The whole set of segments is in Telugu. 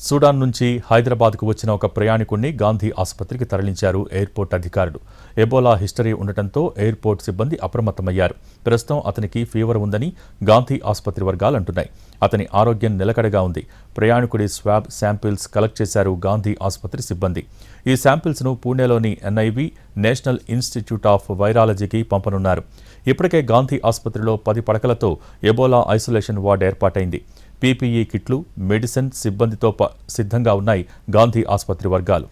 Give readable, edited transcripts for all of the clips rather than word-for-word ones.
సూడాన్ నుంచి హైదరాబాద్కు వచ్చిన ఒక ప్రయాణికుడిని గాంధీ ఆసుపత్రికి తరలించారు ఎయిర్పోర్ట్ అధికారులు. ఎబోలా హిస్టరీ ఉండటంతో ఎయిర్పోర్ట్ సిబ్బంది అప్రమత్తమయ్యారు. ప్రస్తుతం అతనికి ఫీవర్ ఉందని గాంధీ ఆసుపత్రి వర్గాలు అంటున్నాయి. అతని ఆరోగ్యం నిలకడగా ఉంది. ప్రయాణికుడి స్వాబ్ శాంపిల్స్ కలెక్ట్ చేశారు గాంధీ ఆసుపత్రి సిబ్బంది. ఈ శాంపిల్స్ను పూణేలోని NIV నేషనల్ ఇన్స్టిట్యూట్ ఆఫ్ వైరాలజీకి పంపనున్నారు. ఇప్పటికే గాంధీ ఆసుపత్రిలో 10 పడకలతో ఎబోలా ఐసోలేషన్ వార్డు ఏర్పాటైంది. PPE కిట్లు, మెడిసిన్ సిబ్బందితో సిద్ధంగా ఉన్నాయి గాంధీ ఆసుపత్రి వర్గాలు.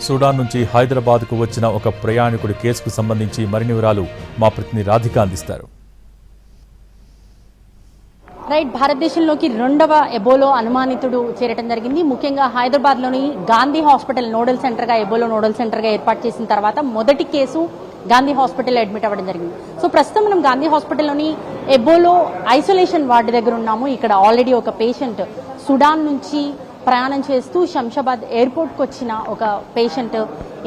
సూడాన్ నుంచి హైదరాబాద్కు వచ్చిన ఒక ప్రయాణికుడి కేసుకు సంబంధించి మరిన్ని వివరాలు మా ప్రతినిధి రాధిక అందిస్తారు. రైట్, భారతదేశంలోకి రెండవ ఎబోలో అనుమానితుడు చేరటం జరిగింది. ముఖ్యంగా హైదరాబాద్లోని గాంధీ హాస్పిటల్ నోడల్ సెంటర్గా ఎబోలో నోడల్ సెంటర్గా ఏర్పాటు చేసిన తర్వాత మొదటి కేసు గాంధీ హాస్పిటల్లో అడ్మిట్ అవ్వడం జరిగింది. సో ప్రస్తుతం మనం గాంధీ హాస్పిటల్లోని ఎబోలో ఐసోలేషన్ వార్డు దగ్గర ఉన్నాము. ఇక్కడ ఆల్రెడీ ఒక పేషెంట్ సుడాన్ నుంచి ప్రయాణం చేస్తూ శంషాబాద్ ఎయిర్పోర్ట్కి వచ్చిన ఒక పేషెంట్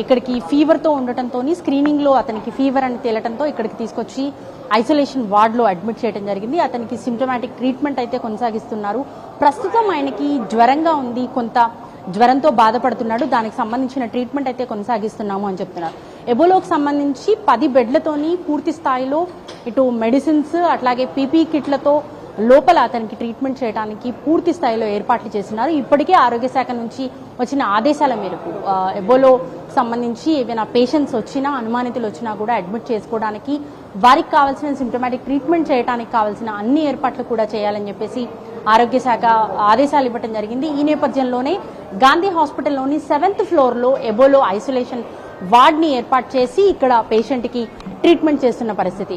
ఇక్కడికి ఫీవర్తో ఉండటంతో స్క్రీనింగ్లో అతనికి ఫీవర్ అని తేలటంతో ఇక్కడికి తీసుకొచ్చి ఐసోలేషన్ వార్డులో అడ్మిట్ చేయడం జరిగింది. అతనికి సిమ్టమాటిక్ ట్రీట్మెంట్ అయితే కొనసాగిస్తున్నారు. ప్రస్తుతం ఆయనకి జ్వరంగా ఉంది, కొంత జ్వరంతో బాధపడుతున్నాడు. దానికి సంబంధించిన ట్రీట్మెంట్ అయితే కొనసాగిస్తున్నాము అని చెప్తున్నారు. ఎబోలోకి సంబంధించి 10 బెడ్లతోని పూర్తి స్థాయిలో ఇటు మెడిసిన్స్ అట్లాగే PPE కిట్లతో లోపల అతనికి ట్రీట్మెంట్ చేయడానికి పూర్తి స్థాయిలో ఏర్పాట్లు చేస్తున్నారు. ఇప్పటికే ఆరోగ్య శాఖ నుంచి వచ్చిన ఆదేశాల మేరకు ఎబోలో సంబంధించి ఏవైనా పేషెంట్స్ వచ్చినా అనుమానితులు వచ్చినా కూడా అడ్మిట్ చేసుకోవడానికి వారికి కావాల్సిన సిమ్టమాటిక్ ట్రీట్మెంట్ చేయడానికి కావాల్సిన అన్ని ఏర్పాట్లు కూడా చేయాలని చెప్పేసి ఆరోగ్య శాఖ ఆదేశాలు ఇవ్వడం జరిగింది. ఈ నేపథ్యంలోనే గాంధీ హాస్పిటల్లోని 7th ఫ్లోర్లో ఎబోలో ఐసోలేషన్ వార్డ్ని ఏర్పాటు చేసి ఇక్కడ పేషెంట్కి ట్రీట్మెంట్ చేస్తున్న పరిస్థితి.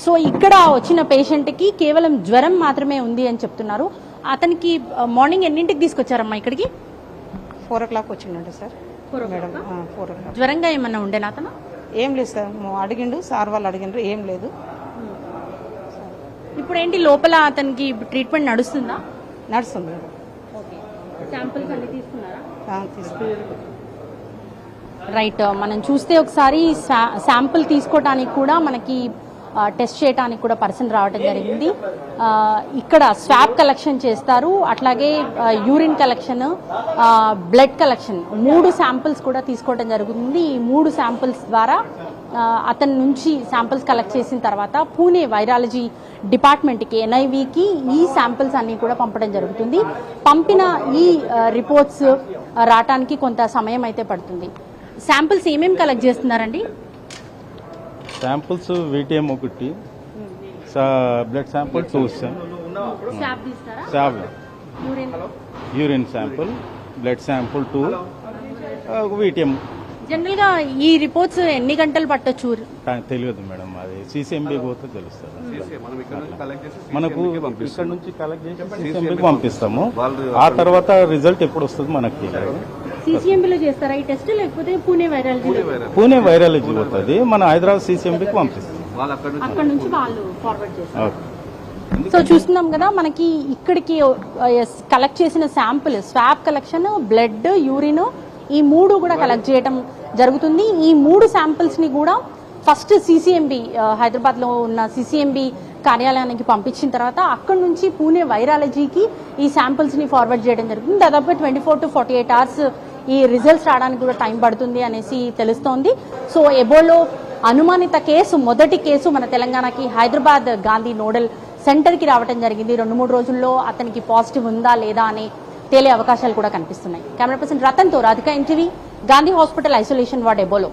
సో ఇక్కడ వచ్చిన పేషెంట్కి కేవలం జ్వరం మాత్రమే ఉంది అని చెప్తున్నారు. అతనికి మార్నింగ్ ఎన్నింటికి తీసుకొచ్చారమ్మా ఇక్కడికి? 4 o'clock వచ్చిందండి సార్. Madam 4 o'clock. జ్వరంగా ఏమన్నా ఉండేనా అతను? ఏం లేదు సార్, అడిగిండు సార్ వాళ్ళు అడిగిండ్రు, ఏం లేదు. ఇప్పుడు ఏంటి లోపల అతనికి ట్రీట్మెంట్ నడుస్తుందా? నడుస్తుంది. శాంపిల్స్ అన్ని తీసుకున్నారా? తీసుకున్నాను. రైట్, మనం చూస్తే ఒకసారి శాంపిల్ తీసుకోవడానికి కూడా మనకి టెస్ట్ చేయడానికి కూడా పర్సన్ రావడం జరిగింది. ఇక్కడ స్వాబ్ కలెక్షన్ చేస్తారు, అట్లాగే urine collection, blood collection 3 samples కూడా తీసుకోవడం జరుగుతుంది. ఈ 3 శాంపిల్స్ ద్వారా అతని నుంచి శాంపిల్స్ కలెక్ట్ చేసిన తర్వాత పూణే వైరాలజీ డిపార్ట్మెంట్కి NIVకి ఈ శాంపిల్స్ అన్ని కూడా పంపడం జరుగుతుంది. పంపిన ఈ రిపోర్ట్స్ రావడానికి కొంత సమయం అయితే పడుతుంది. శాంపిల్స్ ఏమేమి కలెక్ట్ చేస్తున్నారండి? Samples VTM 1, blood sample 2, swab urine sample, blood sample 2, VTM. General గా ఈ రిపోర్ట్స్ ఎన్ని గంటలు పట్టొచ్చు? తెలియదు మేడం, అది CCMB పోతే తెలుస్తుంది. మనకు ఇక్కడ నుంచి కలెక్ట్ చేసి CCMBకి పంపిస్తాము. ఆ తర్వాత రిజల్ట్ ఎప్పుడు వస్తుంది మనకు తెలియదు. CCMBలో చేస్తారా ఈ టెస్ట్, లేకపోతే పూణే వైరాలజీ? పూణే వైరాలజీ పోతుంది, మన హైదరాబాద్ CCMBకి పంపిస్తాం. అక్కడ నుంచి వాళ్ళు ఫార్వర్డ్ చేస్తారు. సో చూస్తున్నాం కదా, మనకి ఇక్కడికి కలెక్ట్ చేసిన sample swab collection, blood, urine ఈ 3 కూడా కలెక్ట్ చేయడం జరుగుతుంది. ఈ 3 శాంపిల్స్ ని కూడా ఫస్ట్ CCMB హైదరాబాద్ లో ఉన్న CCMB కార్యాలయానికి పంపించిన తర్వాత అక్కడి నుంచి పూణే వైరాలజీకి ఈ శాంపిల్స్ ని ఫార్వర్డ్ చేయడం జరుగుతుంది. దాదాపు 24 to 48 hours ఈ రిజల్ట్స్ రావడానికి కూడా టైం పడుతుంది అనేసి తెలుస్తోంది. సో ఎబోలో అనుమానిత కేసు, మొదటి కేసు మన తెలంగాణకి హైదరాబాద్ గాంధీ నోడల్ సెంటర్కి రావడం జరిగింది. 2-3 రోజుల్లో అతనికి పాజిటివ్ ఉందా లేదా అని తేలే అవకాశాలు కూడా కనిపిస్తున్నాయి. కెమెరా పర్సన్ రతన్తో Radhika, NTV, Gandhi hospital isolation ward ఎబోలో.